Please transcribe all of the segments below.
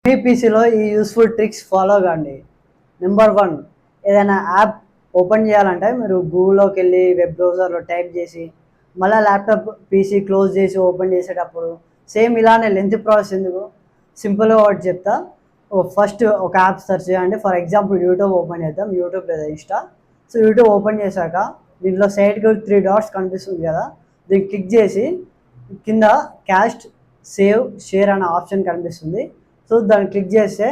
మీ పీసీలో ఈ useful tricks follow కండి. Number 1, ఏదైనా యాప్ ఓపెన్ చేయాలంటే మీరు గూగుల్లోకి వెళ్ళి వెబ్ బ్రౌజర్లో టైప్ చేసి మళ్ళీ ల్యాప్టాప్ పీసీ క్లోజ్ చేసి ఓపెన్ చేసేటప్పుడు సేమ్ ఇలానే లెంత్ ప్రాసెస్ ఎందుకు, సింపుల్గా ఒకటి చెప్తా. ఫస్ట్ ఒక యాప్ సెర్చ్ చేయండి. ఫర్ ఎగ్జాంపుల్ యూట్యూబ్ ఓపెన్ చేద్దాం, యూట్యూబ్ లేదా ఇన్స్టా. సో యూట్యూబ్ ఓపెన్ చేశాక దీంట్లో సైడ్కి 3 డాట్స్ కనిపిస్తుంది కదా, దీన్ని క్లిక్ చేసి కింద క్యాస్ట్, సేవ్, షేర్ అనే ఆప్షన్ కనిపిస్తుంది. సో దాన్ని క్లిక్ చేస్తే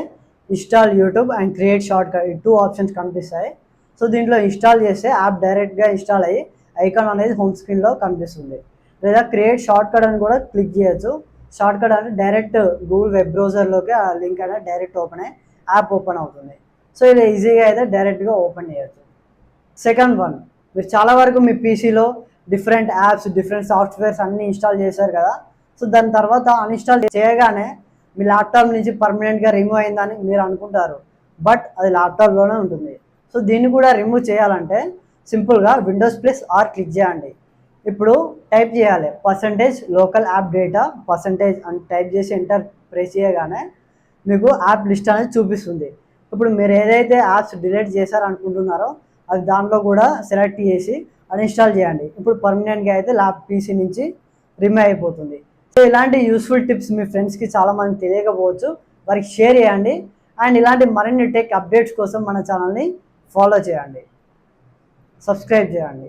install YouTube and create short cut, ఈ 2 ఆప్షన్స్ కనిపిస్తాయి. సో దీంట్లో ఇన్స్టాల్ చేస్తే యాప్ డైరెక్ట్గా ఇన్స్టాల్ అయ్యి ఐకాన్ అనేది హోమ్ స్క్రీన్లో కనిపిస్తుంది. లేదా క్రియేట్ షార్ట్ కట్ అని కూడా క్లిక్ చేయొచ్చు. షార్ట్ కట్ అంటే డైరెక్ట్ గూగుల్ వెబ్ బ్రౌజర్లోకి ఆ లింక్ అనేది డైరెక్ట్ ఓపెన్ అయ్యి యాప్ ఓపెన్ అవుతుంది. సో ఇది ఈజీగా అయితే డైరెక్ట్గా ఓపెన్ చేయొచ్చు. సెకండ్ వన్, మీరు చాలా వరకు మీ పీసీలో డిఫరెంట్ యాప్స్, డిఫరెంట్ సాఫ్ట్వేర్స్ అన్నీ ఇన్స్టాల్ చేశారు కదా. సో దాని తర్వాత అన్ఇన్స్టాల్ చేయగానే మీ ల్యాప్టాప్ నుంచి పర్మనెంట్గా రిమూవ్ అయిందని మీరు అనుకుంటారు, బట్ అది ల్యాప్టాప్లోనే ఉంటుంది. సో దీన్ని కూడా రిమూవ్ చేయాలంటే సింపుల్గా విండోస్ ప్లస్ ఆర్ క్లిక్ చేయండి. ఇప్పుడు టైప్ చేయాలి %లోకల్ యాప్ డేటా % అని టైప్ చేసి ఎంటర్ ప్రెస్ చేయగానే మీకు యాప్ లిస్ట్ అనేది చూపిస్తుంది. ఇప్పుడు మీరు ఏదైతే యాప్స్ డిలీట్ చేశారనుకుంటున్నారో అది దాంట్లో కూడా సెలెక్ట్ చేసి అన్ఇన్స్టాల్ చేయండి. ఇప్పుడు పర్మనెంట్గా అయితే పీసీ నుంచి రిమూవ్ అయిపోతుంది. సో ఇలాంటి యూస్ఫుల్ టిప్స్ మీ ఫ్రెండ్స్కి చాలామంది తెలియకపోవచ్చు, వారికి షేర్ చేయండి. అండ్ ఇలాంటి మరిన్ని టెక్ అప్డేట్స్ కోసం మన ఛానల్ని ఫాలో చేయండి, సబ్స్క్రైబ్ చేయండి.